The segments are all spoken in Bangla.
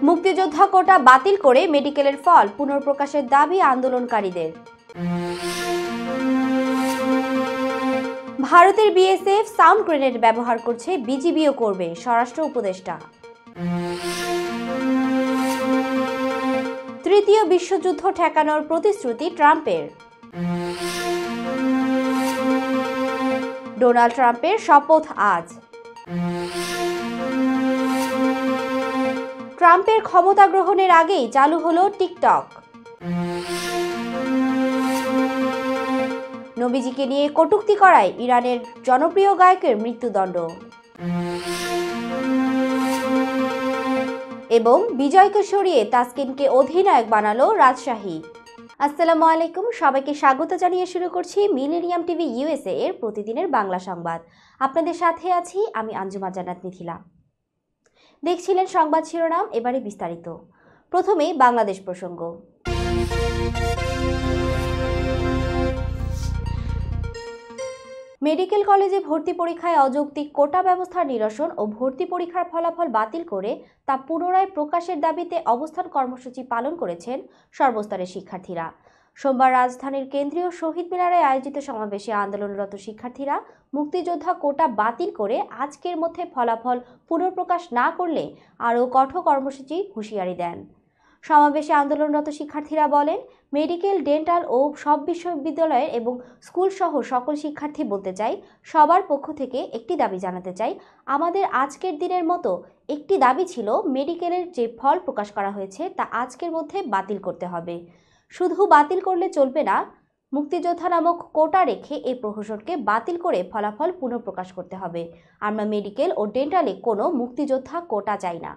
মুক্তিযোদ্ধা কোটা বাতিল করে মেডিকেলের ফল পুনর্প্রকাশের দাবি আন্দোলনকারীদের। ভারতের বিএসএফ সাউন্ড গ্রেনেড ব্যবহার করছে, বিজিবিও করবে, স্বরাষ্ট্র উপদেষ্টা। তৃতীয় বিশ্বযুদ্ধ ঠেকানোর প্রতিশ্রুতি ট্রাম্পের। ডোনাল্ড ট্রাম্পের শপথ আজ। ট্রাম্পের ক্ষমতা গ্রহণের আগেই চালু হলো টিকটক। নবীজিকে নিয়ে কটূক্তি করায় ইরানের জনপ্রিয় গায়কের মৃত্যুদণ্ড। এবং বিজয়কে সরিয়ে তাসকিনকে অধিনায়ক বানালো রাজশাহী। আসসালামু আলাইকুম, সবাইকে স্বাগত জানিয়ে শুরু করছি মিলেনিয়াম টিভি ইউএসএ এর প্রতিদিনের বাংলা সংবাদ। আপনাদের সাথে আছি আমি আঞ্জুমা জান্নাত মিথিলা। দেখছিলেন সংবাদ শিরোনাম, এবারে বিস্তারিত। প্রথমেই বাংলাদেশ প্রসঙ্গ। মেডিকেল কলেজে ভর্তি পরীক্ষায় অযৌক্তিক কোটা ব্যবস্থার নিরসন ও ভর্তি পরীক্ষার ফলাফল বাতিল করে তা পুনরায় প্রকাশের দাবিতে অবস্থান কর্মসূচি পালন করেছেন সর্বস্তরের শিক্ষার্থীরা। সোমবার রাজধানীর কেন্দ্রীয় শহীদ মিনারে আয়োজিত সমাবেশে আন্দোলনরত শিক্ষার্থীরা মুক্তিযোদ্ধা কোটা বাতিল করে আজকের মধ্যে ফলাফল পুনঃপ্রকাশ না করলে আরও কঠোর কর্মসূচি হুঁশিয়ারি দেন। সমাবেশে আন্দোলনরত শিক্ষার্থীরা বলেন, মেডিকেল, ডেন্টাল ও সব বিশ্ববিদ্যালয়ের এবং স্কুল সহ সকল শিক্ষার্থী বলতে চাই, সবার পক্ষ থেকে একটি দাবি জানাতে চাই। আমাদের আজকের দিনের মতো একটি দাবি ছিল, মেডিকেলের যে ফল প্রকাশ করা হয়েছে তা আজকের মধ্যে বাতিল করতে হবে। শুধু বাতিল করলে চলবে না, মুক্তিযোদ্ধা নামক কোটা রেখে এই প্রহসনকে বাতিল করে ফলাফল পুনঃপ্রকাশ করতে হবে। আমরা মেডিকেল ও ডেন্টালে কোনো মুক্তিযোদ্ধা কোটা চাই না।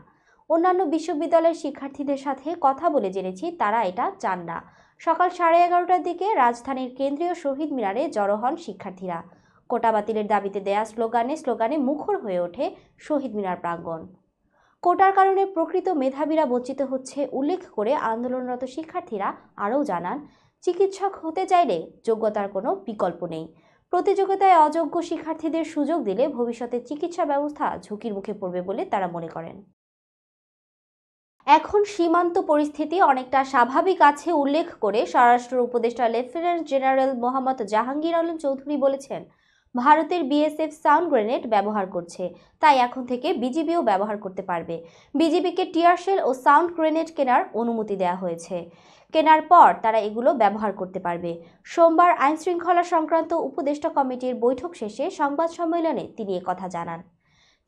অন্যান্য বিশ্ববিদ্যালয়ের শিক্ষার্থীদের সাথে কথা বলে জেনেছি তারা এটা চান না। সকাল 11:30টার দিকে রাজধানীর কেন্দ্রীয় শহীদ মিনারে জড়ো হন শিক্ষার্থীরা। কোটা বাতিলের দাবিতে দেয়া স্লোগানে মুখর হয়ে ওঠে শহীদ মিনার প্রাঙ্গণ। কোটার কারণে প্রকৃত মেধাবীরা বঞ্চিত হচ্ছে উল্লেখ করে আন্দোলনরত শিক্ষার্থীরা আরও জানান, চিকিৎসক হতে চাইলে যোগ্যতার কোনো বিকল্প নেই। প্রতিযোগিতায় অযোগ্য শিক্ষার্থীদের সুযোগ দিলে ভবিষ্যতে চিকিৎসা ব্যবস্থা ঝুঁকির মুখে পড়বে বলে তারা মনে করেন। এখন সীমান্ত পরিস্থিতি অনেকটা স্বাভাবিক আছে উল্লেখ করে স্বরাষ্ট্র উপদেষ্টা লেফটেন্যান্ট জেনারেল মোহাম্মদ জাহাঙ্গীর আলম চৌধুরী বলেছেন, ভারতের বিএসএফ সাউন্ড গ্রেনেড ব্যবহার করছে, তাই এখন থেকে বিজিবিও ব্যবহার করতে পারবে। বিজিবিকে টিয়ারশেল ও সাউন্ড গ্রেনেড কেনার অনুমতি দেওয়া হয়েছে। কেনার পর তারা এগুলো ব্যবহার করতে পারবে। সোমবার আইনশৃঙ্খলা সংক্রান্ত উপদেষ্টা কমিটির বৈঠক শেষে সংবাদ সম্মেলনে তিনি একথা জানান।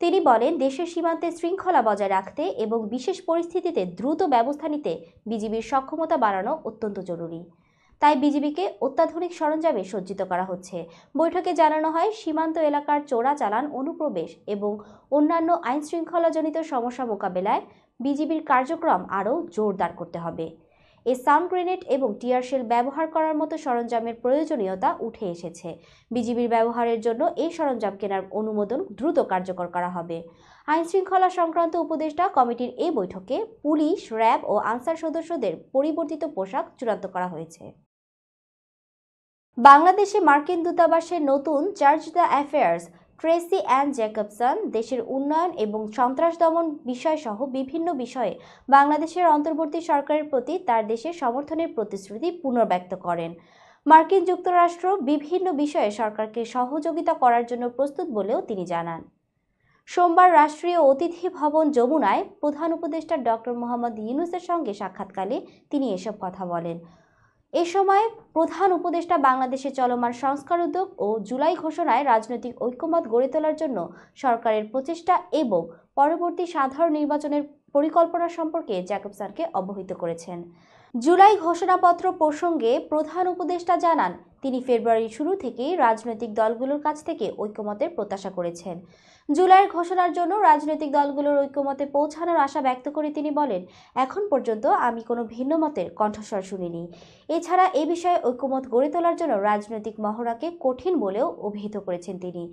তিনি বলেন, দেশের সীমান্তে শৃঙ্খলা বজায় রাখতে এবং বিশেষ পরিস্থিতিতে দ্রুত ব্যবস্থা নিতে বিজিবির সক্ষমতা বাড়ানো অত্যন্ত জরুরি। তাই বিজিবিকে অত্যাধুনিক সরঞ্জামে সজ্জিত করা হচ্ছে। বৈঠকে জানানো হয়, সীমান্ত এলাকার চোরাচালান, অনুপ্রবেশ এবং অন্যান্য আইনশৃঙ্খলাজনিত সমস্যা মোকাবেলায় বিজিবির কার্যক্রম আরও জোরদার করতে হবে। এই সাউন্ড গ্রেনেড এবং টিয়ারশেল ব্যবহার করার মতো সরঞ্জামের প্রয়োজনীয়তা উঠে এসেছে। বিজিবির ব্যবহারের জন্য এই সরঞ্জাম কেনার অনুমোদন দ্রুত কার্যকর করা হবে। আইনশৃঙ্খলা সংক্রান্ত উপদেষ্টা কমিটির এই বৈঠকে পুলিশ, র্যাব ও আনসার সদস্যদের পরিবর্তিত পোশাক চূড়ান্ত করা হয়েছে। বাংলাদেশে মার্কিন দূতাবাসের নতুন charge d'affaires Tracey Ann Jacobson দেশের উন্নয়ন এবং সন্ত্রাস দমন বিষয়সহ বিভিন্ন বিষয়ে বাংলাদেশের অন্তর্বর্তী সরকারের প্রতি তার দেশের সমর্থনের প্রতিশ্রুতি পুনর্ব্যক্ত করেন। মার্কিন যুক্তরাষ্ট্র বিভিন্ন বিষয়ে সরকারকে সহযোগিতা করার জন্য প্রস্তুত বলেও তিনি জানান। সোমবার রাষ্ট্রীয় অতিথি ভবন যমুনায় প্রধান উপদেষ্টা ডক্টর মোহাম্মদ ইউনূসের সঙ্গে সাক্ষাৎকালে তিনি এসব কথা বলেন। এ সময় প্রধান উপদেষ্টা বাংলাদেশে চলমান সংস্কার উদ্যোগ ও জুলাই ঘোষণায় রাজনৈতিক ঐক্যমত গড়ে তোলার জন্য সরকারের প্রচেষ্টা এবং পরবর্তী সাধারণ নির্বাচনের পরিকল্পনা সম্পর্কে জ্যাকবসনকে অবহিত করেছেন। জুলাই ঘোষণাপত্র প্রসঙ্গে প্রধান উপদেষ্টা জানান, তিনি ফেব্রুয়ারির শুরু থেকেই রাজনৈতিক দলগুলোর কাছ থেকে ঐক্যমতের প্রত্যাশা করেছেন। জুলাইয়ের ঘোষণার জন্য রাজনৈতিক দলগুলোর ঐক্যমতে পৌঁছানোর আশা ব্যক্ত করে তিনি বলেন, এখন পর্যন্ত আমি কোনো ভিন্ন মতের কণ্ঠস্বর শুনিনি। এছাড়া এ বিষয়ে ঐক্যমত গড়ে তোলার জন্য রাজনৈতিক মহড়াকে কঠিন বলেও অভিহিত করেছেন তিনি।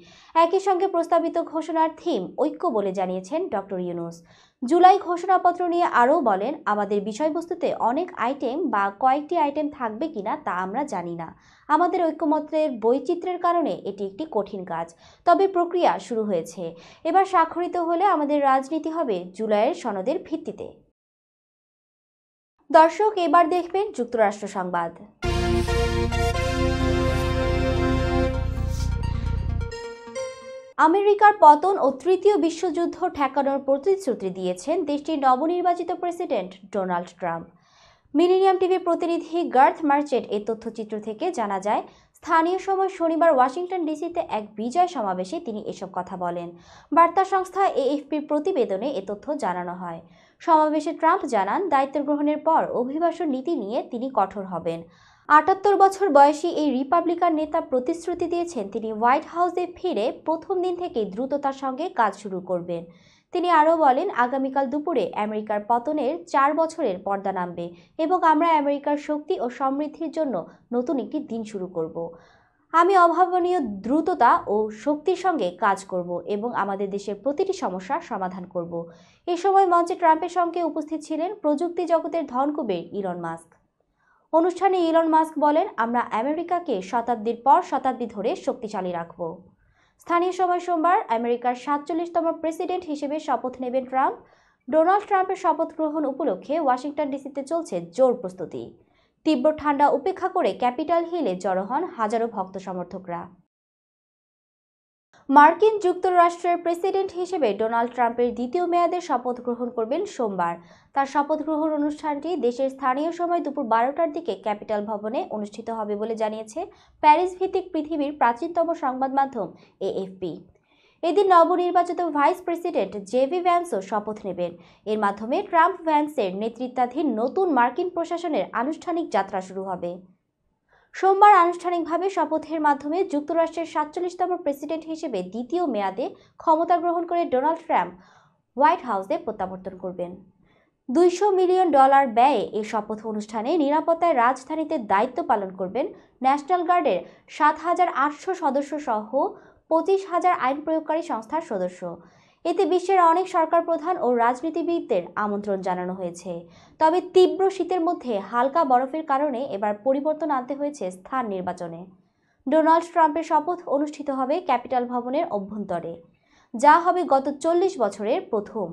একই সঙ্গে প্রস্তাবিত ঘোষণার থিম ঐক্য বলে জানিয়েছেন ডক্টর ইউনূস। জুলাই ঘোষণাপত্র নিয়ে আরও বলেন, আমাদের বিষয়বস্তুতে অনেক আইটেম বা কয়েকটি আইটেম থাকবে কিনা তা আমরা জানি না। আমাদের ঐক্যমতের বৈচিত্র্যের কারণে এটি একটি কঠিন কাজ, তবে প্রক্রিয়া শুরু হয়েছে। এবার স্বাক্ষরিত হলে আমাদের রাজনীতি হবে জুলাইয়ের সনদের ভিত্তিতে। দর্শক, এবার দেখবেন যুক্তরাষ্ট্র সংবাদ। আমেরিকার পতন ও তৃতীয় বিশ্বযুদ্ধ ঠেকানোর প্রতিশ্রুতি দিয়েছেন দেশটির নবনির্বাচিত প্রেসিডেন্ট ডোনাল্ড ট্রাম্প। মিলেনিয়াম টিভির প্রতিনিধি গার্থ মার্চেন্ট এই তথ্যচিত্র থেকে জানা যায়, স্থানীয় সময় শনিবার ওয়াশিংটন ডিসিতে এক বিজয় সমাবেশে তিনি এসব কথা বলেন। বার্তা সংস্থা এএফপির প্রতিবেদনে এ তথ্য জানানো হয়। সমাবেশে ট্রাম্প জানান, দায়িত্ব গ্রহণের পর অভিবাসন নীতি নিয়ে তিনি কঠোর হবেন। ৭৮ বছর বয়সী এই রিপাবলিকান নেতা প্রতিশ্রুতি দিয়েছেন তিনি হোয়াইট হাউসে ফিরে প্রথম দিন থেকেই দ্রুততার সঙ্গে কাজ শুরু করবেন। তিনি আরও বলেন, আগামীকাল দুপুরে আমেরিকার পতনের ৪ বছরের পর্দা নামবে এবং আমরা আমেরিকার শক্তি ও সমৃদ্ধির জন্য নতুন একটি দিন শুরু করব। আমি অভাবনীয় দ্রুততা ও শক্তির সঙ্গে কাজ করব এবং আমাদের দেশের প্রতিটি সমস্যার সমাধান করব। এ সময় মঞ্চে ট্রাম্পের সঙ্গে উপস্থিত ছিলেন প্রযুক্তি জগতের ধনকুবের ইলন মাস্ক। অনুষ্ঠানে ইলন মাস্ক বলেন, আমরা আমেরিকাকে শতাব্দীর পর শতাব্দী ধরে শক্তিশালী রাখব। স্থানীয় সময় সোমবার আমেরিকার ৪৭তম প্রেসিডেন্ট হিসেবে শপথ নেবেন ট্রাম্প। ডোনাল্ড ট্রাম্পের শপথ গ্রহণ উপলক্ষে ওয়াশিংটন ডিসিতে চলছে জোর প্রস্তুতি। তীব্র ঠান্ডা উপেক্ষা করে ক্যাপিটল হিলে জড়ো হন হাজারো ভক্ত সমর্থকরা। মার্কিন যুক্তরাষ্ট্রের প্রেসিডেন্ট হিসেবে ডোনাল্ড ট্রাম্পের দ্বিতীয় মেয়াদে শপথ গ্রহণ করবেন সোমবার। তার শপথ গ্রহণ অনুষ্ঠানটি দেশের স্থানীয় সময় দুপুর ১২টার দিকে ক্যাপিটল ভবনে অনুষ্ঠিত হবে বলে জানিয়েছে প্যারিস ভিত্তিক পৃথিবীর প্রাচীনতম সংবাদ মাধ্যম এএফপি। এদিন নবনির্বাচিত ভাইস প্রেসিডেন্ট জেডি ভ্যান্সও শপথ নেবেন। এর মাধ্যমে ট্রাম্প ভ্যান্সের নেতৃত্বাধীন নতুন মার্কিন প্রশাসনের আনুষ্ঠানিক যাত্রা শুরু হবে। সোমবার আনুষ্ঠানিকভাবে শপথের মাধ্যমে যুক্তরাষ্ট্রের ৪৭তম প্রেসিডেন্ট হিসেবে দ্বিতীয় মেয়াদে ক্ষমতা গ্রহণ করে ডোনাল্ড ট্রাম্প হোয়াইট হাউসে প্রত্যাবর্তন করবেন। $২০০ মিলিয়ন ব্যয়ে এই শপথ অনুষ্ঠানে নিরাপত্তায় রাজধানীতে দায়িত্ব পালন করবেন ন্যাশনাল গার্ডের ৭,৮০০ সদস্য সহ ২৫,০০০ আইন প্রয়োগকারী সংস্থার সদস্য। এতে বিশ্বের অনেক সরকার প্রধান ও রাজনীতিবিদদের আমন্ত্রণ জানানো হয়েছে। তবে তীব্র শীতের মধ্যে হালকা বরফের কারণে এবার পরিবর্তন আনতে হয়েছে স্থান নির্বাচনে। ডোনাল্ড ট্রাম্পের শপথ অনুষ্ঠিত হবে ক্যাপিটল ভবনের অভ্যন্তরে, যা হবে গত ৪০ বছরের প্রথম।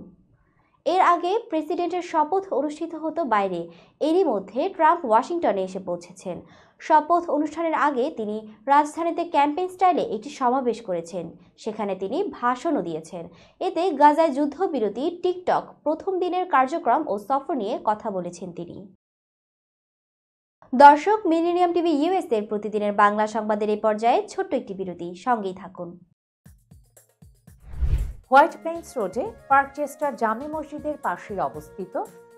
এর আগে প্রেসিডেন্টের শপথ অনুষ্ঠিত হতো বাইরে। এরই মধ্যে ট্রাম্প ওয়াশিংটনে এসে পৌঁছেছেন। শপথ অনুষ্ঠানের আগে তিনি রাজধানীতে ক্যাম্পেইন স্টাইলে একটি সমাবেশ করেছেন। সেখানে তিনি ভাষণও দিয়েছেন। এতে গাজায় যুদ্ধবিরতি, টিকটক, প্রথম দিনের কার্যক্রম ও সফর নিয়ে কথা বলেছেন তিনি। দর্শক, মিলেনিয়াম টিভি ইউএস এর প্রতিদিনের বাংলা সংবাদের এই পর্যায়ে ছোট্ট একটি বিরতি, সঙ্গেই থাকুন। হোয়াইট প্লেন্স রোডে পার্কচেস্টার জামে মসজিদের পাশে অবস্থিত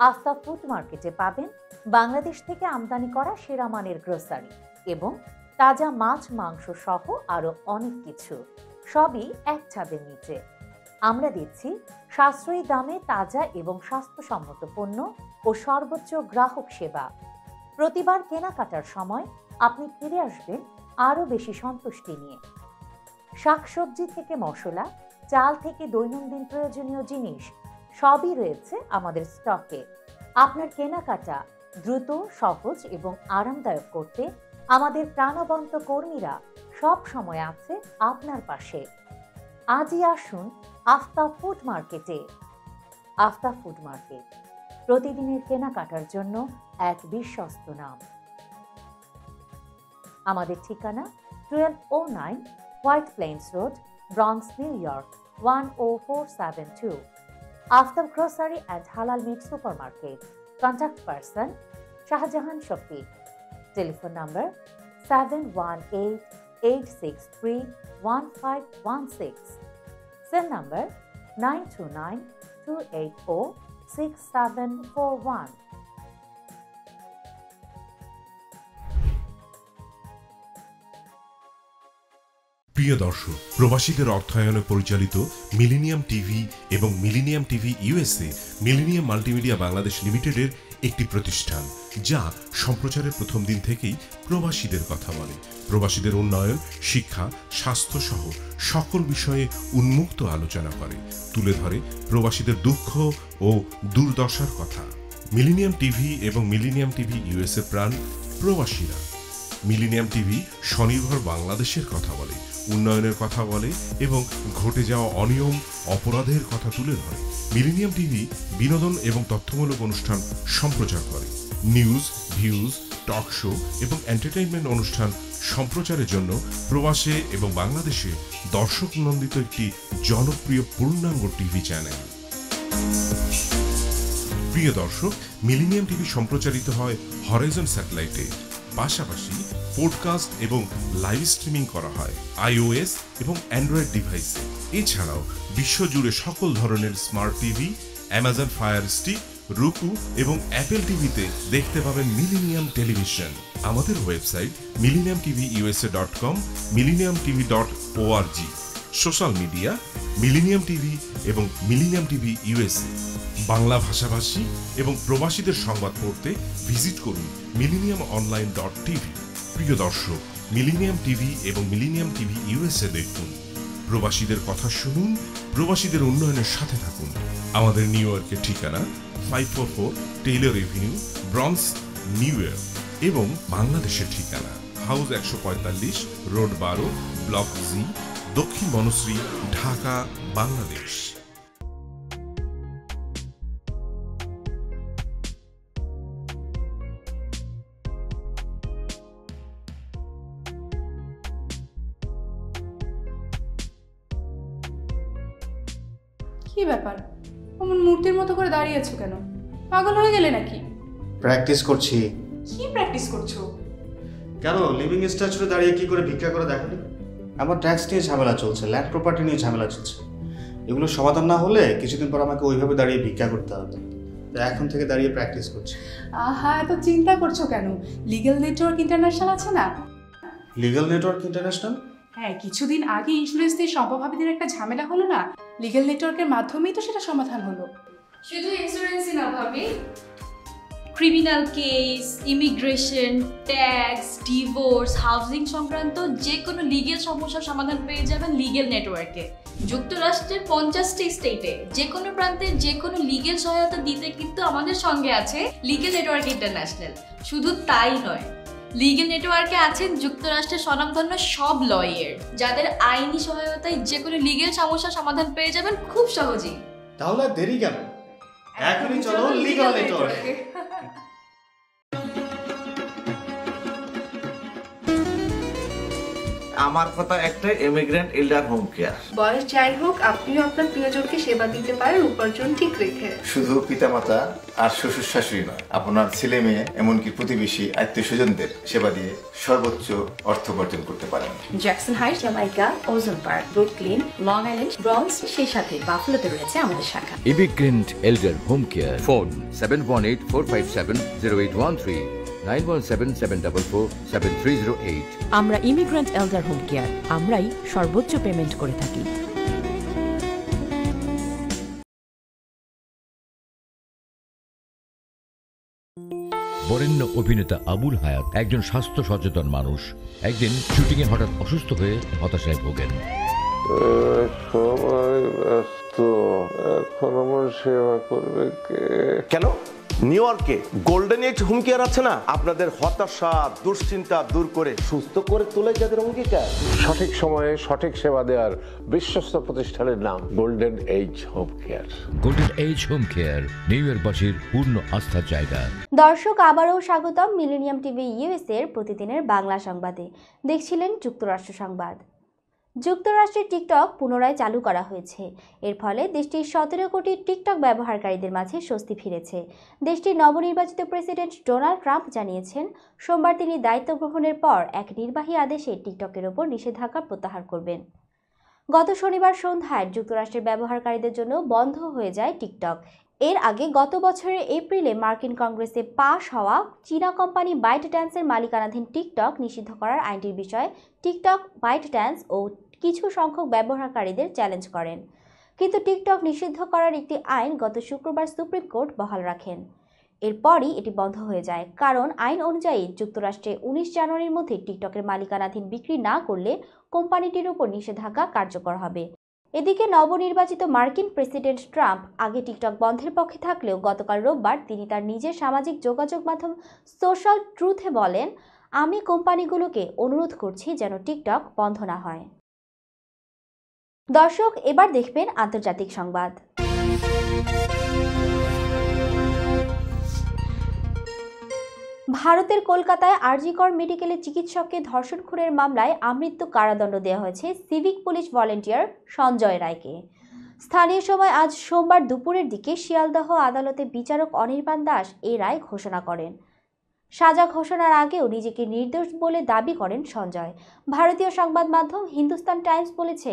আফতা ফুড মার্কেটে পাবেন বাংলাদেশ থেকে আমদানি করা সেরা মানের গ্রোসারি এবং তাজা মাছ, মাংস সহ আরো অনেক কিছু, সবই এক ছাদের নিচে। আমরা দিচ্ছি সাশ্রয়ী দামে তাজা এবং স্বাস্থ্যসম্মত পণ্য ও সর্বোচ্চ গ্রাহক সেবা। প্রতিবার কেনাকাটার সময় আপনি ফিরে আসবেন আরো বেশি সন্তুষ্টি নিয়ে। শাকসবজি থেকে মশলা, চাল থেকে দৈনন্দিন প্রয়োজনীয় জিনিস সবই রয়েছে আমাদের স্টকে। আপনার কেনাকাটা দ্রুত, সহজ এবং আরামদায়ক করতে আমাদের প্রাণবন্ত কর্মীরা সব সময় আছে আপনার পাশে। আজই আসুন আফতা ফুড মার্কেটে। আফতা ফুড মার্কেট, প্রতিদিনের কেনাকাটার জন্য এক বিশ্বস্ত নাম। আমাদের ঠিকানা 1209 white planes road, bronze, new York 10472. Aftab Grocery and Halal Meat Supermarket. Contact person Shahjahan Shafiq. Telephone number 718-863-1516. Cell number 929-280-6741. প্রিয় দর্শক, প্রবাসীদের অর্থায়নে পরিচালিত মিলেনিয়াম টিভি এবং millennium TV USA millennium multimedia Bangladesh লিমিটেডের একটি প্রতিষ্ঠান, যা সম্প্রচারের প্রথম দিন থেকেই প্রবাসীদের কথা বলে। প্রবাসীদের উন্নয়ন, শিক্ষা, স্বাস্থ্য সহ সকল বিষয়ে উন্মুক্ত আলোচনা করে, তুলে ধরে প্রবাসীদের দুঃখ ও দুর্দশার কথা। মিলেনিয়াম টিভি এবং মিলেনিয়াম টিভি ইউএসএ প্রাণ প্রবাসীরা। মিলেনিয়াম টিভি স্বনির্ভর বাংলাদেশের কথা বলে। উন্নয়নের কথা বলে এবং ঘটে যাওয়া অনিয়ম অপরাধের কথা তুলে ধরে। মিলেনিয়াম টিভি বিনোদন এবং তথ্যমূলক অনুষ্ঠান সম্প্রচার করে। নিউজ, ভিউজ, টক শো এবং এন্টারটেইনমেন্ট অনুষ্ঠান সম্প্রচারের জন্য প্রবাসে এবং বাংলাদেশে দর্শক নন্দিত একটি জনপ্রিয় পূর্ণাঙ্গ টিভি চ্যানেল। প্রিয় দর্শক, মিলেনিয়াম টিভি সম্প্রচারিত হয় হরাইজন স্যাটেলাইটে। পাশাপাশি পডকাস্ট এবং লাইভ স্ট্রিমিং করা হয় iOS এবং অ্যান্ড্রয়েড ডিভাইসে। এছাড়াও বিশ্বজুড়ে সকল ধরনের smart TV, Amazon fire stick, রুকু এবং অ্যাপেল টিভিতে দেখতে পাবেন মিলেনিয়াম টেলিভিশন। আমাদের website millenniumtvusa.com, millenniumtv.org। Social media millennium TV এবং মিলেনিয়াম টিভি ইউএসএ। বাংলা ভাষাভাষী এবং প্রবাসীদের সংবাদ পড়তে ভিজিট করুন millenniumonline.tv। প্রিয় দর্শক, মিলেনিয়াম টিভি এবং মিলেনিয়াম টিভি ইউএসএ দেখুন। প্রবাসীদের কথা শুনুন, প্রবাসীদের উন্নয়নের সাথে থাকুন। আমাদের নিউ ইয়র্কের ঠিকানা 544 Taylor Avenue, bronze, new York এবং বাংলাদেশের ঠিকানা হাউস 145, রোড 12, ব্লক জি, দক্ষিণ বনশ্রী, ঢাকা, বাংলাদেশ। কি ব্যাপার, অমন মূর্তির মতো করে দাঁড়িয়ে আছো কেন? পাগল হয়ে গেলে নাকি? প্র্যাকটিস করছি। কি প্র্যাকটিস করছো? কেন লিভিং স্ট্যাচুতে দাঁড়িয়ে কি করে ভিক্ষা করে দেখনি? আমার ট্যাক্স নিয়ে ঝামেলা চলছে, ল্যান্ড প্রপার্টি নিয়ে ঝামেলা চলছে। এগুলো সমাধান না হলে কিছুদিন পর আমাকে ওইভাবে দাঁড়িয়ে ভিক্ষা করতে হবে। তো এখন থেকে দাঁড়িয়ে প্র্যাকটিস করছি। আহা, এত চিন্তা করছো কেন? লিগ্যাল নেটওয়ার্ক ইন্টারন্যাশনাল আছে না? Legal network international? হ্যাঁ, কিছুদিন আগে ইন্স্যুরেন্স দিয়ে সম্পভাবীদের একটা ঝামেলা হলো না, লিগ্যাল নেটওয়ার্কের মাধ্যমেই তো সেটা সমাধান হলো। শুধু ইন্স্যুরেন্সই না ভাবি, criminal case, immigration, tax, divorce, housing সংক্রান্ত যে কোনো লিগেল সমস্যার সমাধান পেয়ে যাবেন লিগেল নেটওয়ার্কে। যুক্তরাষ্ট্রের 50টি স্টেটে যে কোনো প্রান্তে যে কোনো লিগেল সহায়তা দিতে কিন্তু আমাদের সঙ্গে আছে লিগেল নেটওয়ার্ক ইন্টারন্যাশনাল। শুধু তাই নয়, লিগেল নেটওয়ার্কে আছেন যুক্তরাষ্ট্রের স্বনামধন্য সব লয়ার, যাদের আইনি সহায়তায় যে কোনো লিগেল সমস্যার সমাধান পেয়ে যাবেন খুব সহজেই। তাহলে দেরি কেন? এখনই চলো লিগ্যাল নেটওয়ার্কে। আমার কথা একটাই, ইমিগ্রেন্ট এল্ডার হোম কেয়ার। বয়স যাই হোক, আপনিও আপনার প্রিয়জনকে সেবা দিতে পারেন উপার্জন ঠিক রেখে। শুধু পিতামাতা আর শ্বশুর শাশুড়ি নয়, আপনার ছেলে মেয়ে এমনকি প্রতিবেশী আত্মীয় স্বজনদের সেবা দিয়ে সর্বোচ্চ অর্থ উপার্জন করতে পারেন। জ্যাকসন হাইটস, জামাইকা, ওজন park, Brooklyn, long island, bronze, সেই সাথে বাফলোতে রয়েছে আমাদের শাখা। Immigrant এল্ডার home care. ফোন 7184570813, 9177447308। আমরা ইমিগ্রেন্ট এল্ডার হোম কেয়ার, আমরাই সর্বোচ্চ পেমেন্ট করে থাকি। বরেণ্য অভিনেতা আবুল হায়াত একজন স্বাস্থ্য সচেতন মানুষ। একদিন শুটিং এ হঠাৎ অসুস্থ হয়ে হতাশায় ভোগেন। সবাই ব্যস্ত, এখন আমার সেবা করবে কে? কেন? নিউ ইয়র্কে গোল্ডেন এইজ হোম কেয়ার আছে না, আপনাদের হতাশা দুশ্চিন্তা দূর করে সুস্থ করে তোলে যাদের অঙ্গীকার। সঠিক সময়ে সঠিক সেবা দেওয়ার বিশ্বস্ত প্রতিষ্ঠানের নাম Golden Age Home Care. Golden Age Home Care New ইয়র্কবাসীর পূর্ণ আস্থার জায়গা। দর্শক, আবারও স্বাগতম মিলেনিয়াম টিভি ইউএসএ এর প্রতিদিনের বাংলা সংবাদে। দেখছিলেন যুক্তরাষ্ট্র সংবাদ। যুক্তরাষ্ট্রের টিকটক পুনরায় চালু করা হয়েছে। এর ফলে দেশটির 17 কোটি টিকটক ব্যবহারকারীদের মাঝে স্বস্তি ফিরেছে। দেশটির নবনির্বাচিত প্রেসিডেন্ট ডোনাল্ড ট্রাম্প জানিয়েছেন, সোমবার তিনি দায়িত্ব গ্রহণের পর এক নির্বাহী আদেশে টিকটকের ওপর নিষেধাজ্ঞা প্রত্যাহার করবেন। গত শনিবার সন্ধ্যায় যুক্তরাষ্ট্রের ব্যবহারকারীদের জন্য বন্ধ হয়ে যায় টিকটক। এর আগে গত বছরের এপ্রিলে মার্কিন কংগ্রেসে পাশ হওয়া চীনা কোম্পানি বাইট ড্যান্সের মালিকানাধীন টিকটক নিষিদ্ধ করার আইনটির বিষয়ে টিকটক, বাইট ড্যান্স ও কিছু সংখ্যক ব্যবহারকারীদের চ্যালেঞ্জ করেন। কিন্তু টিকটক নিষিদ্ধ করার একটি আইন গত শুক্রবার সুপ্রিম কোর্ট বহাল রাখেন। এরপরই এটি বন্ধ হয়ে যায়, কারণ আইন অনুযায়ী যুক্তরাষ্ট্রে 19 জানুয়ারির মধ্যে টিকটকের মালিকানাধীন বিক্রি না করলে কোম্পানিটির উপর নিষেধাজ্ঞা কার্যকর হবে। এদিকে নবনির্বাচিত মার্কিন প্রেসিডেন্ট ট্রাম্প আগে টিকটক বন্ধের পক্ষে থাকলেও গতকাল রোববার তিনি তার নিজের সামাজিক যোগাযোগ মাধ্যম সোশ্যাল ট্রুথে বলেন, আমি কোম্পানিগুলোকে অনুরোধ করছি যেন টিকটক বন্ধ না হয়। দর্শক, এবার দেখবেন আন্তর্জাতিক সংবাদ। ভারতের কলকাতায় আরজিকর মেডিকেলে চিকিৎসককে ধর্ষণ খুনের মামলায় আমৃত্যু কারাদণ্ড দেওয়া হয়েছে সিভিক পুলিশ ভলেন্টিয়ার সঞ্জয় রায়কে। স্থানীয় সময় আজ সোমবার দুপুরের দিকে শিয়ালদহ আদালতে বিচারক অনির্বাণ দাস এই রায় ঘোষণা করেন। সাজা ঘোষণার আগেও নিজেকে নির্দোষ বলে দাবি করেন সঞ্জয়। ভারতীয় সংবাদ মাধ্যম হিন্দুস্তান টাইমস বলেছে,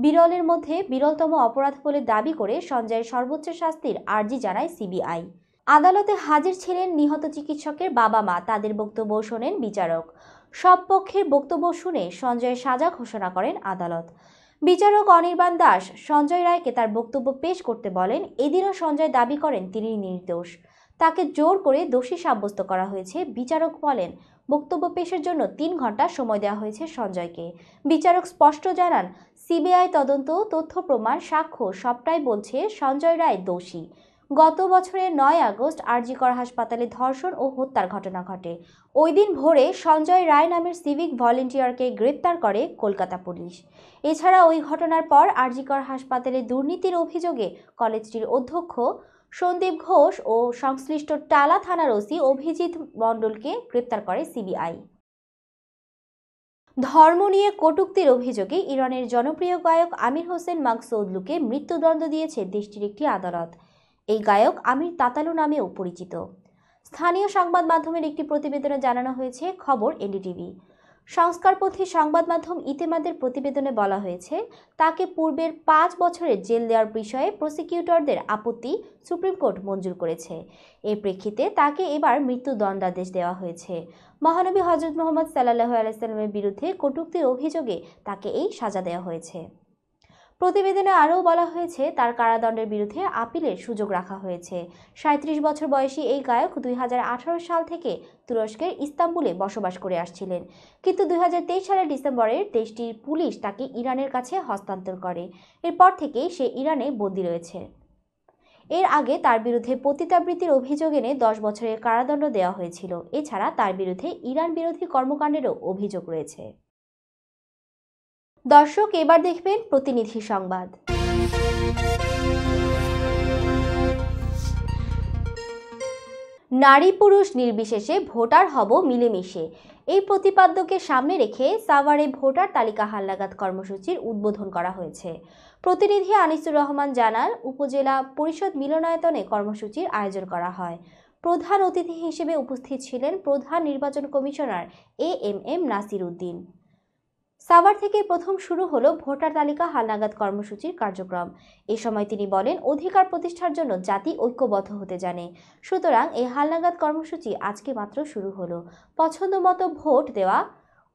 বিরলের মধ্যে বিরলতম অপরাধ বলে দাবি করে সঞ্জয়ের সর্বোচ্চ শাস্তির আর্জি জানায় সিবিআই। আদালতে হাজির ছিলেন নিহত চিকিৎসকের বাবা মা। তাদের বক্তব্য শোনেন বিচারক। সব পক্ষের বক্তব্য শুনে সঞ্জয়ের সাজা ঘোষণা করেন আদালত। বিচারক অনির্বাণ দাস সঞ্জয় রায়কে তার বক্তব্য পেশ করতে বলেন। এদিনও সঞ্জয় দাবি করেন তিনি নির্দোষ, তাকে জোর করে দোষী সাব্যস্ত করা হয়েছে। বিচারক বলেন, বক্তব্য পেশের জন্য 3 ঘন্টা সময় দেওয়া হয়েছে সঞ্জয়কে। বিচারক স্পষ্ট জানান, সিবিআই তদন্ত, তথ্য প্রমাণ, সাক্ষ্য সবটাই বলছে সঞ্জয় রায় দোষী। গত বছরের 9 আগস্ট আরজিকর হাসপাতালে ধর্ষণ ও হত্যার ঘটনা ঘটে। ওই দিন ভোরে সঞ্জয় রায় নামের সিভিক ভলেন্টিয়ারকে গ্রেপ্তার করে কলকাতা পুলিশ। এছাড়া ওই ঘটনার পর আরজিকর হাসপাতালে দুর্নীতির অভিযোগে কলেজটির অধ্যক্ষ সন্দীপ ঘোষ ও সংশ্লিষ্ট টালা থানার ওসি অভিজিৎ মণ্ডলকে গ্রেপ্তার করে সিবিআই। ধর্ম নিয়ে কটূক্তির অভিযোগে ইরানের জনপ্রিয় গায়ক আমির হোসেন মাকসুদলুকে মৃত্যুদণ্ড দিয়েছে দেশটির একটি আদালত। এই গায়ক আমির তাতালু নামেও পরিচিত। স্থানীয় সংবাদ মাধ্যমের একটি প্রতিবেদনে জানানো হয়েছে, খবর এনডিটিভি। সংস্কারপন্থী সংবাদ মাধ্যম ইতেমাদের প্রতিবেদনে বলা হয়েছে, তাকে পূর্বের 5 বছরের জেল দেওয়ার বিষয়ে প্রসিকিউটরদের আপত্তি সুপ্রিম কোর্ট মঞ্জুর করেছে। এর প্রেক্ষিতে তাকে এবার মৃত্যুদণ্ডাদেশ দেওয়া হয়েছে। মহানবী হযরত মুহাম্মদ সাল্লাল্লাহু আলাইহি সাল্লামের বিরুদ্ধে কটূক্তির অভিযোগে তাকে এই সাজা দেওয়া হয়েছে। প্রতিবেদনে আরও বলা হয়েছে, তার কারাদণ্ডের বিরুদ্ধে আপিলের সুযোগ রাখা হয়েছে। 37 বছর বয়সী এই গায়ক 2018 সাল থেকে তুরস্কের ইস্তাম্বুলে বসবাস করে আসছিলেন, কিন্তু 2023 সালের ডিসেম্বরে দেশটির পুলিশ তাকে ইরানের কাছে হস্তান্তর করে। এরপর থেকেই সে ইরানে বন্দী রয়েছে। এর আগে তার বিরুদ্ধে পতিতাবৃত্তির অভিযোগ এনে 10 বছরের কারাদণ্ড দেওয়া হয়েছিল। এছাড়া তার বিরুদ্ধে ইরান বিরোধী কর্মকাণ্ডেরও অভিযোগ রয়েছে। দর্শক, এবার দেখবেন প্রতিনিধি সংবাদ। নারী পুরুষ নির্বিশেষে ভোটার হব মিলেমিশে, এই প্রতিপাদ্যকে সামনে রেখে সাভারে ভোটার তালিকা হালনাগাদ কর্মসূচির উদ্বোধন করা হয়েছে। প্রতিনিধি আনিসুর রহমান জানান, উপজেলা পরিষদ মিলনায়তনে কর্মসূচির আয়োজন করা হয়। প্রধান অতিথি হিসেবে উপস্থিত ছিলেন প্রধান নির্বাচন কমিশনার এএমএম নাসির উদ্দিন। সাভার থেকে প্রথম শুরু হলো ভোটার তালিকা হালনাগাদ কর্মসূচির কার্যক্রম। এ সময় তিনি বলেন, অধিকার প্রতিষ্ঠার জন্য জাতি ঐক্যবদ্ধ হতে জানে। সুতরাং এই হালনাগাদ কর্মসূচি আজকে মাত্র শুরু হলো। পছন্দ মতো ভোট দেওয়া,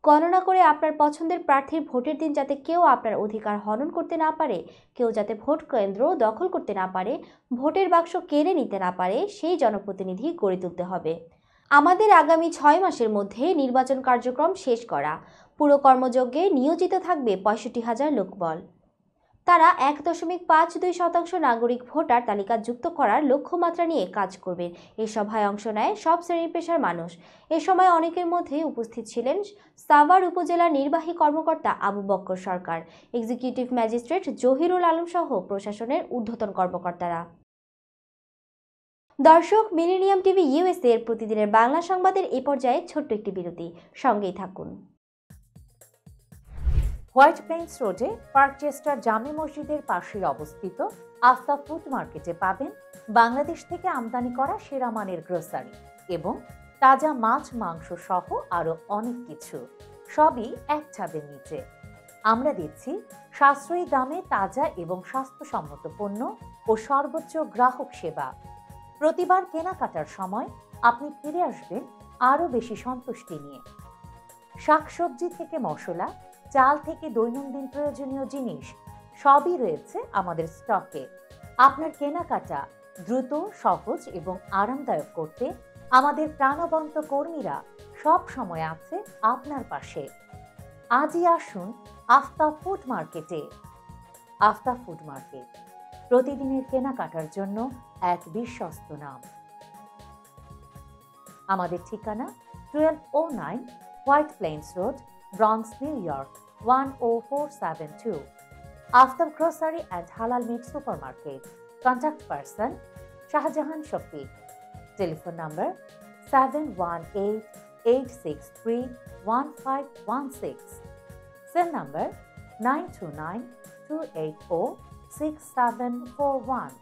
গণনা করে আপনার পছন্দের প্রার্থীর ভোটের দিন যাতে কেউ আপনার অধিকার হনন করতে না পারে, কেউ যাতে ভোট কেন্দ্র দখল করতে না পারে, ভোটের বাক্স কেড়ে নিতে না পারে, সেই জনপ্রতিনিধি গড়ে তুলতে হবে। আমাদের আগামী 6 মাসের মধ্যে নির্বাচন কার্যক্রম শেষ করা। পুরো কর্মযজ্ঞে নিয়োজিত থাকবে 65,000 লোকবল। তারা 1.52% নাগরিক ভোটার তালিকা যুক্ত করার লক্ষ্যমাত্রা নিয়ে কাজ করবেন। এই সভায় অংশ নেয় সব শ্রেণীর পেশার মানুষ। এ সময় অনেকের মধ্যে উপস্থিত ছিলেন সাভার উপজেলা নির্বাহী কর্মকর্তা আবু বক্কর সরকার, এক্সিকিউটিভ ম্যাজিস্ট্রেট জহিরুল আলম সহ প্রশাসনের ঊর্ধ্বতন কর্মকর্তারা। দর্শক, মিলেনিয়াম টিভি ইউএসএ এর প্রতিদিনের বাংলা সংবাদের এ পর্যায়ে ছোট্ট একটি বিরতি, সঙ্গেই থাকুন। হোয়াইট প্লেন্স রোডে পার্কচেস্টার জামে মসজিদের পাশেই অবস্থিত আস্থা ফুড মার্কেটে পাবেন বাংলাদেশ থেকে আমদানি করা সেরা মানের গ্রোসারি এবং তাজা মাছ মাংস সহ আরো অনেক কিছু, সবই এক ছাদের নিচে। আমরা দিচ্ছি সাশ্রয়ী দামে তাজা এবং স্বাস্থ্যসম্মত পণ্য ও সর্বোচ্চ গ্রাহক সেবা। প্রতিবার কেনাকাটার সময় আপনি ফিরে আসবেন আরো বেশি সন্তুষ্টি নিয়ে। শাকসবজি থেকে মশলা, চাল থেকে দৈনন্দিন প্রয়োজনীয় জিনিস সবই রয়েছে আমাদের স্টকে। আপনার কেনাকাটা দ্রুত, সহজ এবং আরামদায়ক করতে আমাদের প্রাণবন্ত কর্মীরা সব সময় আছে আপনার পাশে। আজই আসুন আস্থা ফুড মার্কেটে। আস্থা ফুড মার্কেট, প্রতিদিনের কেনাকাটার জন্য এক বিশ্বস্ত নাম। আমাদের ঠিকানা 1209 white planes road, Bronx, new York 10472। Aftab Grocery and Halal Meat Supermarket. Contact person Shahjahan Shafiq. Telephone number 718-863-1516. Cell number 929-280-6741.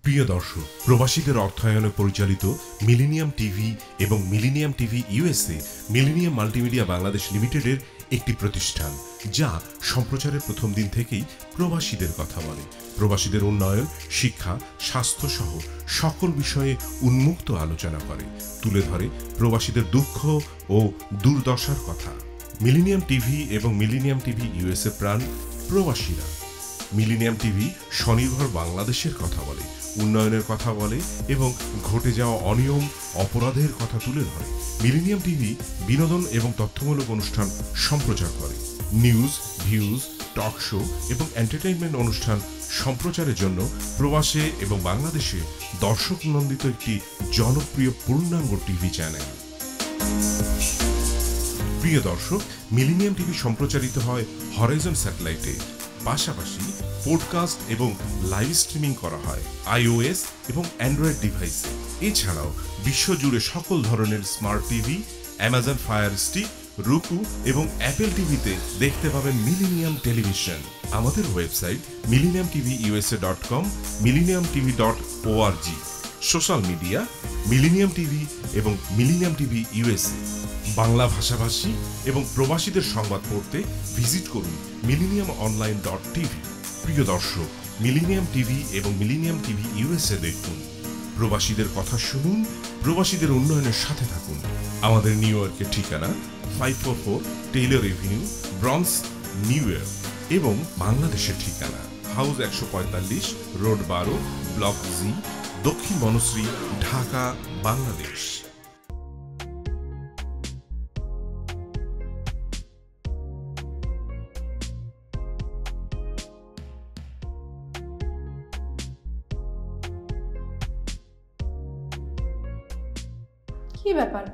প্রিয় দর্শক, প্রবাসীদের অর্থায়নে পরিচালিত মিলেনিয়াম টিভি এবং millennium TV USA millennium multimedia Bangladesh লিমিটেডের একটি প্রতিষ্ঠান, যা সম্প্রচারের প্রথম দিন থেকেই প্রবাসীদের কথা বলে। প্রবাসীদের উন্নয়ন, শিক্ষা, স্বাস্থ্য সহ সকল বিষয়ে উন্মুক্ত আলোচনা করে, তুলে ধরে প্রবাসীদের দুঃখ ও দুর্দশার কথা। মিলেনিয়াম টিভি এবং মিলেনিয়াম টিভি ইউএসএ প্রাণ প্রবাসীরা। মিলেনিয়াম টিভি স্বনির্ভর বাংলাদেশের কথা বলে, উন্নয়নের কথা বলে এবং ঘটে যাওয়া অনিয়ম, অপরাধের কথা তুলে ধরে। মিলেনিয়াম টিভি বিনোদন এবং তথ্যমূলক অনুষ্ঠান সম্প্রচার করে। নিউজ, ভিউজ, টক শো এবং এন্টারটেইনমেন্ট অনুষ্ঠান সম্প্রচারের জন্য প্রবাসে এবং বাংলাদেশে দর্শক নন্দিত একটি জনপ্রিয় পূর্ণাঙ্গ টিভি চ্যানেল। প্রিয় দর্শক, মিলেনিয়াম টিভি সম্প্রচারিত হয় হরাইজন স্যাটেলাইটে, পাশাপাশি পডকাস্ট এবং লাইভ স্ট্রিমিং করা হয় iOS এবং অ্যান্ড্রয়েড ডিভাইসে। এছাড়াও বিশ্বজুড়ে সকল ধরনের smart TV, Amazon fire stick, রুকু এবং অ্যাপেল টিভিতে দেখতে পাবেন মিলেনিয়াম টেলিভিশন। আমাদের website millenniumtvusa.com, millenniumtv.org। Social media millennium TV এবং মিলেনিয়াম টিভি ইউএসএ। বাংলা ভাষাভাষী এবং প্রবাসীদের সংবাদ পড়তে ভিজিট করুন millenniumonline.tv। প্রিয় দর্শক, মিলেনিয়াম টিভি এবং মিলেনিয়াম টিভি ইউএসএ দেখুন। প্রবাসীদের কথা শুনুন, প্রবাসীদের উন্নয়নের সাথে থাকুন। আমাদের নিউ ইয়র্কের ঠিকানা 544 Taylor Avenue, bronze, new York এবং বাংলাদেশের ঠিকানা হাউস 145, রোড 12, ব্লক জি, দক্ষিণ বনশ্রী, ঢাকা, বাংলাদেশ। কি ব্যাপার,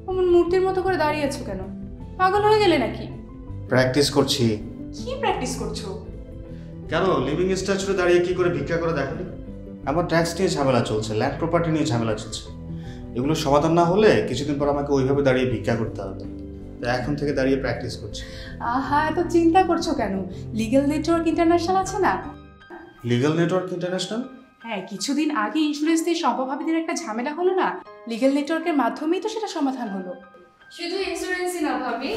অমন মূর্তির মতো করে দাঁড়িয়ে আছো কেন? পাগল হয়ে গেলে নাকি? প্র্যাকটিস করছি। কি প্র্যাকটিস করছো? কেন লিভিং স্ট্যাচুরে দাঁড়িয়ে কি করে ভিক্ষা করে দেখনি? আমার ট্যাক্স নিয়ে ঝামেলা চলছে, ল্যান্ড প্রপার্টি নিয়ে ঝামেলা চলছে। এগুলো সমাধান না হলে কিছুদিন পর আমাকে ওইভাবে দাঁড়িয়ে ভিক্ষা করতে হবে। তাই এখন থেকে দাঁড়িয়ে প্র্যাকটিস করছি। আহা, এত চিন্তা করছো কেন? লিগ্যাল নেটওয়ার্ক ইন্টারন্যাশনাল আছে না? Legal network international? হ্যাঁ, কিছুদিন আগে ইন্স্যুরেন্স দিয়ে সম্পভাবীদের একটা ঝামেলা হলো না, লিগ্যাল নেটওয়ার্কের মাধ্যমেই তো সেটা সমাধান হলো। শুধু ইন্স্যুরেন্সই না ভাবি,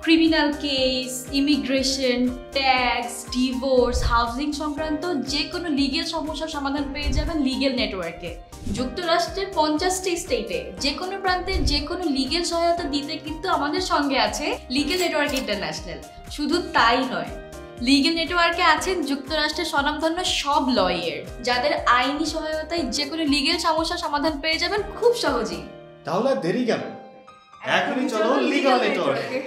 criminal case, immigration, tax, divorce, housing সংক্রান্ত যে কোনো লিগেল সমস্যার সমাধান পেয়ে যাবেন লিগেল নেটওয়ার্কে। যুক্তরাষ্ট্রের 50টি স্টেটে যে কোনো প্রান্তে যে কোনো লিগেল সহায়তা দিতে কিন্তু আমাদের সঙ্গে আছে লিগেল নেটওয়ার্ক ইন্টারন্যাশনাল। শুধু তাই নয়, লিগেল নেটওয়ার্কে আছেন যুক্তরাষ্ট্রের স্বনামধন্য সব লয়ার, যাদের আইনি সহায়তায় যে কোনো লিগেল সমস্যার সমাধান পেয়ে যাবেন খুব সহজেই। তাহলে দেরি কেন? এখনই চলো লিগ্যাল নেটওয়ার্কে।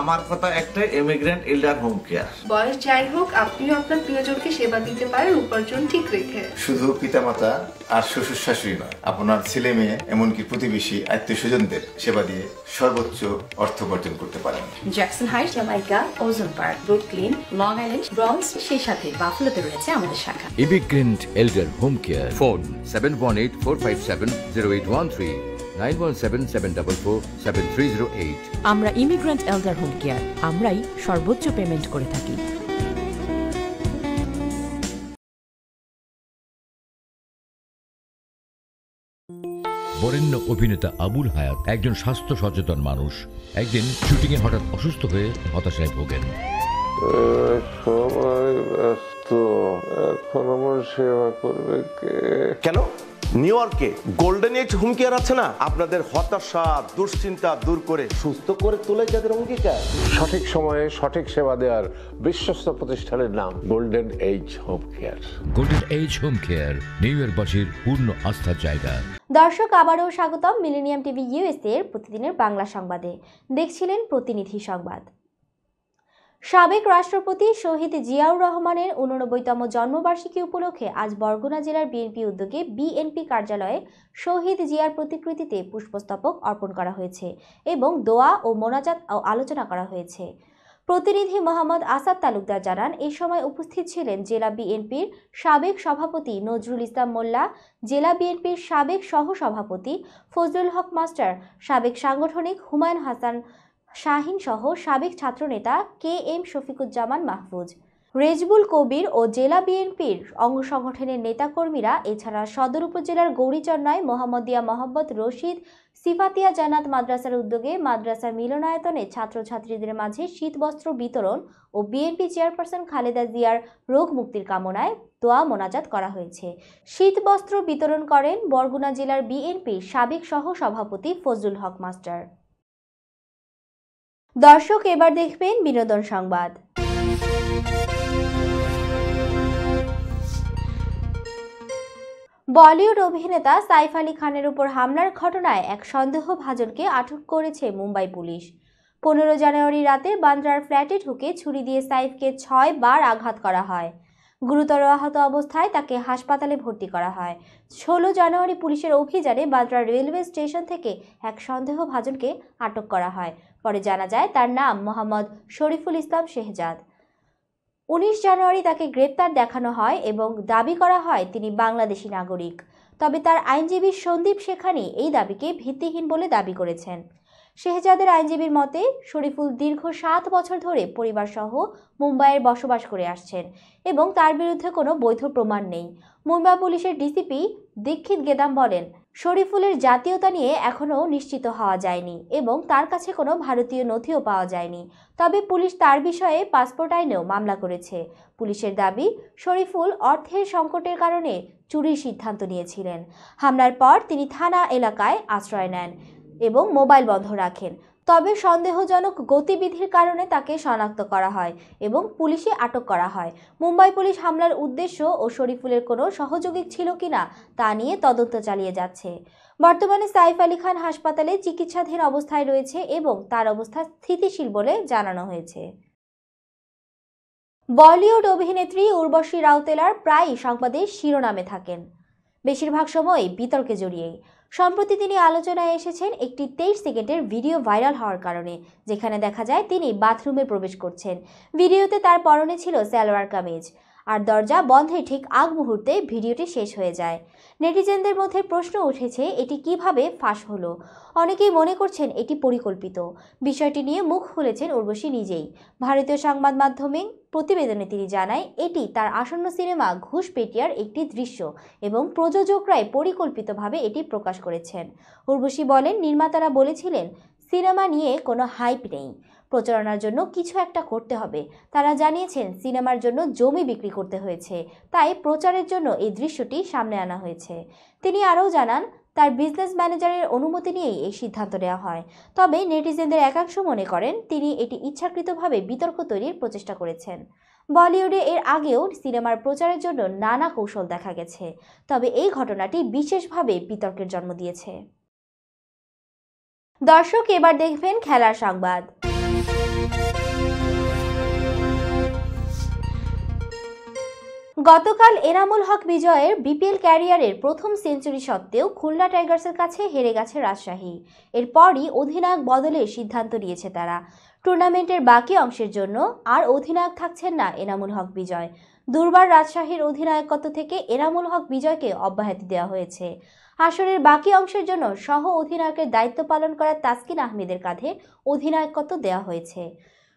আমার কথা একটা, ইমিগ্রেন্ট এল্ডার হোম কেয়ার। বয়স যাই হোক, আপনিও আপনার প্রিয়জনকে সেবা দিতে পারেন উপার্জন ঠিক রেখে। শুধু পিতামাতা আর শ্বশুর শাশুড়ি নয়, আপনার ছেলে মেয়ে এমনকি প্রতিবেশী আত্মীয় স্বজনদের সেবা দিয়ে সর্বোচ্চ অর্থ উপার্জন করতে পারেন। জ্যাকসন হাইটস, জামাইকা, ওজন park, Brooklyn, long island, bronze, সেই সাথে বাফলোতে রয়েছে আমাদের শাখা। Immigrant এল্ডার home care. ফোন 7184570813, 9177447308। আমরা ইমিগ্রেন্ট এল্ডার হোম কেয়ার, আমরাই সর্বোচ্চ পেমেন্ট করে থাকি। বরেণ্য অভিনেতা আবুল হায়াত একজন স্বাস্থ্য সচেতন মানুষ। একদিন শুটিংয়ে হঠাৎ অসুস্থ হয়ে হতাশায় ভোগেন। সবাই ব্যস্ত, এখন আমার সেবা করবে কে? কেন? নিউ ইয়র্কে গোল্ডেন এজ হোম কেয়ার আছে না, আপনাদের হতাশা, দুশ্চিন্তা দূর করে সুস্থ করে তোলে যাদের অঙ্গীকার। সঠিক সময়ে সঠিক সেবা দেওয়ার বিশ্বস্ত প্রতিষ্ঠানের নাম Golden Age Home Care. Golden Age Home Care New ইয়র্কবাসীর পূর্ণ আস্থার জায়গা। দর্শক, আবারও স্বাগতম মিলেনিয়াম টিভি ইউএসএ এর প্রতিদিনের বাংলা সংবাদে। দেখছিলেন প্রতিনিধি সংবাদ। সাবেক রাষ্ট্রপতি শহীদ জিয়াউর রহমানের 89তম জন্মবার্ষিকী উপলক্ষে আজ বরগুনা জেলার বিএনপি উদ্যোগে বিএনপি কার্যালয়ে শহীদ জিয়ার প্রতিকৃতিতে পুষ্পস্তবক অর্পণ করা হয়েছে এবং দোয়া ও মোনাজাত ও আলোচনা করা হয়েছে। প্রতিনিধি মোহাম্মদ আসাদ তালুকদার জানান, এই সময় উপস্থিত ছিলেন জেলা বিএনপির সাবেক সভাপতি নজরুল ইসলাম মোল্লা, জেলা বিএনপির সাবেক সহসভাপতি ফজলুল হক মাস্টার, সাবেক সাংগঠনিক হুমায়ুন হাসান শাহিন সহ সাবেক ছাত্রনেতা KM শফিকুজ্জামান মাহফুজ, রেজবুল কবির ও জেলা বিএনপির অঙ্গ সংগঠনের নেতাকর্মীরা। এছাড়া সদর উপজেলার গৌরীচন্নায় মোহাম্মদিয়া মোহাম্মদ রশিদ সিফাতিয়া জান্নাত মাদ্রাসার উদ্যোগে মাদ্রাসা মিলনায়তনে ছাত্রছাত্রীদের মাঝে শীতবস্ত্র বিতরণ ও বিএনপি চেয়ারপারসন খালেদা জিয়ার রোগ মুক্তির কামনায় দোয়া মোনাজাত করা হয়েছে। শীতবস্ত্র বিতরণ করেন বরগুনা জেলার বিএনপির সাবেক সহসভাপতি ফজলুল হক মাস্টার। দর্শক, এবার দেখবেন বিনোদন সংবাদ। বলিউড অভিনেতা সাইফ আলী খানের উপর হামলার ঘটনায় এক সন্দেহভাজনকে আটক করেছে মুম্বাই পুলিশ। 15 জানুয়ারি রাতে বান্দ্রার ফ্ল্যাটে ঢুকে ছুরি দিয়ে সাইফকে 6 বার আঘাত করা হয়। গুরুতর আহত অবস্থায় তাকে হাসপাতালে ভর্তি করা হয়। 16 জানুয়ারি পুলিশের অভিযানে বান্দ্রা রেলওয়ে স্টেশন থেকে এক সন্দেহভাজনকে আটক করা হয়। পরে জানা যায় তার নাম মোহাম্মদ শরীফুল ইসলাম শেহজাদ। 19 জানুয়ারি তাকে গ্রেপ্তার দেখানো হয় এবং দাবি করা হয় তিনি বাংলাদেশি নাগরিক। তবে তার আইনজীবী সন্দীপ শেখানি এই দাবিকে ভিত্তিহীন বলে দাবি করেছেন। শেহজাদের আইনজীবীর মতে, শরীফুল দীর্ঘ 7 বছর ধরে পরিবারসহ মুম্বাইয়ে বসবাস করে আসছেন এবং তার বিরুদ্ধে কোনো বৈধ প্রমাণ নেই। মুম্বাই পুলিশের ডিসিপি দীক্ষিত গেদাম বলেন, শরীফুলের জাতীয়তা নিয়ে এখনও নিশ্চিত হওয়া যায়নি এবং তার কাছে কোনো ভারতীয় নথিও পাওয়া যায়নি। তবে পুলিশ তার বিষয়ে পাসপোর্ট আইনেও মামলা করেছে। পুলিশের দাবি, শরীফুল অর্থের সংকটের কারণে চুরির সিদ্ধান্ত নিয়েছিলেন। হামলার পর তিনি থানা এলাকায় আশ্রয় নেন এবং মোবাইল বন্ধ রাখেন। তবে সন্দেহজনক গতিবিধির কারণে তাকে শনাক্ত করা হয় এবং পুলিশে আটক করা হয়। মুম্বাই পুলিশ হামলার উদ্দেশ্য ও শরীফুলের কোনো সহযোগী ছিল কিনা তা নিয়ে তদন্ত চালিয়ে যাচ্ছে। বর্তমানে সাইফ আলী খান হাসপাতালে চিকিৎসাধীন অবস্থায় রয়েছে এবং তার অবস্থা স্থিতিশীল বলে জানানো হয়েছে। বলিউড অভিনেত্রী উর্বশী রাউতেলার প্রায়ই সংবাদের শিরোনামে থাকেন, বেশিরভাগ সময় বিতর্কে জড়িয়ে। সম্প্রতি তিনি আলোচনায় এসেছেন একটি 23 সেকেন্ডের ভিডিও ভাইরাল হওয়ার কারণে, যেখানে দেখা যায় তিনি বাথরুমে প্রবেশ করছেন। ভিডিওতে তার পরনে ছিল সালোয়ার কামিজ আর দরজা বন্ধের ঠিক আগ মুহূর্তে ভিডিওটি শেষ হয়ে যায়। নেটিজেনদের মধ্যে প্রশ্ন উঠেছে, এটি কিভাবে ফাঁস হলো। অনেকেই মনে করছেন এটি পরিকল্পিত। বিষয়টি নিয়ে মুখ খুলেছেন উর্বশী নিজেই। ভারতীয় সংবাদ মাধ্যমে প্রতিবেদনে তিনি জানায়, এটি তার আসন্ন সিনেমা ঘুষপেটিয়ার একটি দৃশ্য এবং প্রযোজকরাই পরিকল্পিতভাবে এটি প্রকাশ করেছেন। উর্বশী বলেন, নির্মাতারা বলেছিলেন সিনেমা নিয়ে কোনো হাইপ নেই, প্রচারণার জন্য কিছু একটা করতে হবে। তারা জানিয়েছেন সিনেমার জন্য জমি বিক্রি করতে হয়েছে, তাই প্রচারের জন্য এই দৃশ্যটি সামনে আনা হয়েছে। তিনি আরও জানান, তার বিজনেস ম্যানেজারের অনুমতি নিয়েই এই সিদ্ধান্ত নেওয়া হয়। তবে নেটিজেনদের একাংশ মনে করেন তিনি এটি ইচ্ছাকৃতভাবে বিতর্ক তৈরির প্রচেষ্টা করেছেন। বলিউডে এর আগেও সিনেমার প্রচারের জন্য নানা কৌশল দেখা গেছে, তবে এই ঘটনাটি বিশেষভাবে বিতর্কের জন্ম দিয়েছে। দর্শক, এবার দেখবেন খেলার সংবাদ। গতকাল এনামুল হক বিজয়ের বিপিএল ক্যারিয়ারের প্রথম সেঞ্চুরি সত্ত্বেও খুলনা টাইগার্সের কাছে হেরে গেছে রাজশাহী। এরপরই অধিনায়ক বদলের সিদ্ধান্ত নিয়েছে তারা। টুর্নামেন্টের বাকি অংশের জন্য আর অধিনায়ক থাকছেন না এনামুল হক বিজয়। দুর্বার রাজশাহীর অধিনায়কত্ব থেকে এনামুল হক বিজয়কে অব্যাহতি দেওয়া হয়েছে। আসরের বাকি অংশের জন্য সহ অধিনায়কের দায়িত্ব পালন করা তাসকিন আহমেদের কাঁধে অধিনায়কত্ব দেওয়া হয়েছে।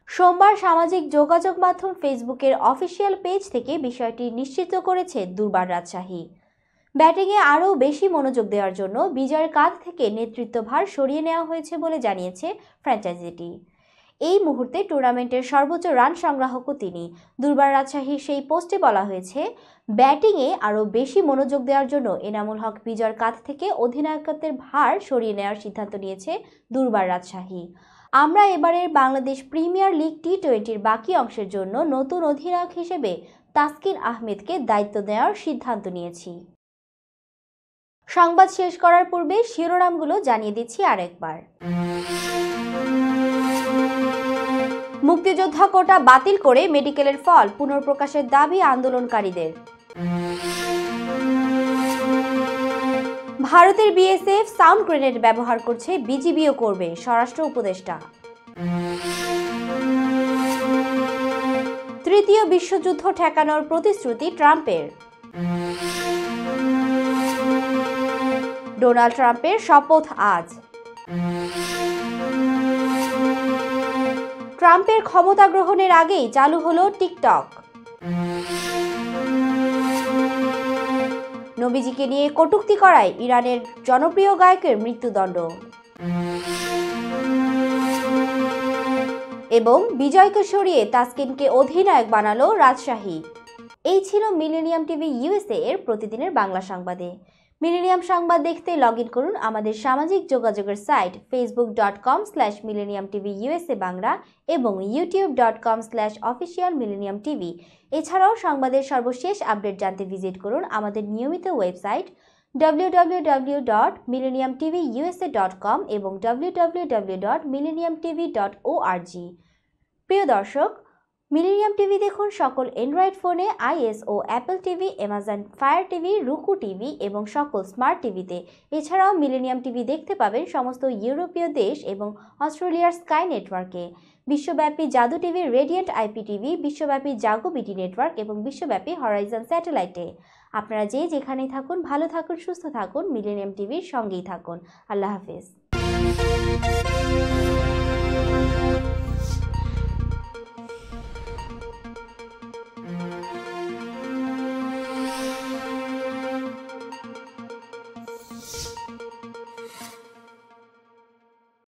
সোমবার সামাজিক যোগাযোগ মাধ্যম ফেসবুকের অফিসিয়াল পেজ থেকে বিষয়টি নিশ্চিত করেছে দুর্বার রাজশাহী। ব্যাটিংয়ে আরও বেশি মনোযোগ দেওয়ার জন্য বিজয়ের কাঁধ থেকে নেতৃত্বভার সরিয়ে নেওয়া হয়েছে বলে জানিয়েছে ফ্র্যাঞ্চাইজিটি। এই মুহূর্তে টুর্নামেন্টের সর্বোচ্চ রান সংগ্রাহকও তিনি। দুর্বার রাজশাহীর সেই পোস্টে বলা হয়েছে, ব্যাটিংয়ে আরও বেশি মনোযোগ দেওয়ার জন্য এনামুল হক বিজয়ের কাঁধ থেকে অধিনায়কত্বের ভার সরিয়ে নেওয়ার সিদ্ধান্ত নিয়েছে দুর্বার রাজশাহী। আমরা এবারের বাংলাদেশ প্রিমিয়ার লিগ টি-20-র বাকি অংশের জন্য নতুন অধিনায়ক হিসেবে তাসকিন আহমেদকে দায়িত্ব দেওয়ার সিদ্ধান্ত নিয়েছি। সংবাদ শেষ করার পূর্বে শিরোনামগুলো জানিয়ে দিচ্ছি আরেকবার। মুক্তিযোদ্ধা কোটা বাতিল করে মেডিকেলের ফল পুনর্প্রকাশের দাবি আন্দোলনকারীদের। ভারতের বিএসএফ সাউন্ড গ্রেনেড ব্যবহার করছে, বিজিবিও করবে, স্বরাষ্ট্র উপদেষ্টা। তৃতীয় বিশ্বযুদ্ধ ঠেকানোর প্রতিশ্রুতি ট্রাম্পের। ডোনাল্ড ট্রাম্পের শপথ আজ। ট্রাম্পের ক্ষমতা গ্রহণের আগেই চালু হলো টিকটক। নবীজিকে নিয়ে কটূক্তি করায় ইরানের জনপ্রিয় গায়কের মৃত্যুদণ্ড। এবং বিজয়কে সরিয়ে তাসকিনকে অধিনায়ক বানালো রাজশাহী। এই ছিল মিলেনিয়াম টিভি ইউএসএ এর প্রতিদিনের বাংলা সংবাদে। মিলেনিয়াম সংবাদ দেখতে লগ ইন করুন আমাদের সামাজিক যোগাযোগের সাইট facebook.com/millenniumtvusa বাংলা এবং youtube.com/officialmillenniumtv। এছাড়াও সংবাদের সর্বশেষ আপডেট জানতে ভিজিট করুন আমাদের নিয়মিত ওয়েবসাইট www.millenniumtvusa.com এবং www.millenniumtv.org। প্রিয় দর্শক, মিলেনিয়াম টিভি দেখুন সকল অ্যান্ড্রয়েড ফোনে, iOS ও Apple TV, Amazon Fire TV, Roku TV এবং সকল স্মার্ট টিভিতে। এছাড়াও মিলেনিয়াম টিভি দেখতে পাবেন সমস্ত ইউরোপীয় দেশ এবং অস্ট্রেলিয়ার স্কাই নেটওয়ার্কে, বিশ্বব্যাপী জাদু টিভি, রেডিয়েন্ট আইপি টিভি, বিশ্বব্যাপী জাগো বিটি নেটওয়ার্ক এবং বিশ্বব্যাপী হরাইজন স্যাটেলাইটে। আপনারা যেখানেই থাকুন ভালো থাকুন, সুস্থ থাকুন, মিলেনিয়াম টিভির সঙ্গেই থাকুন। আল্লাহ হাফেজ।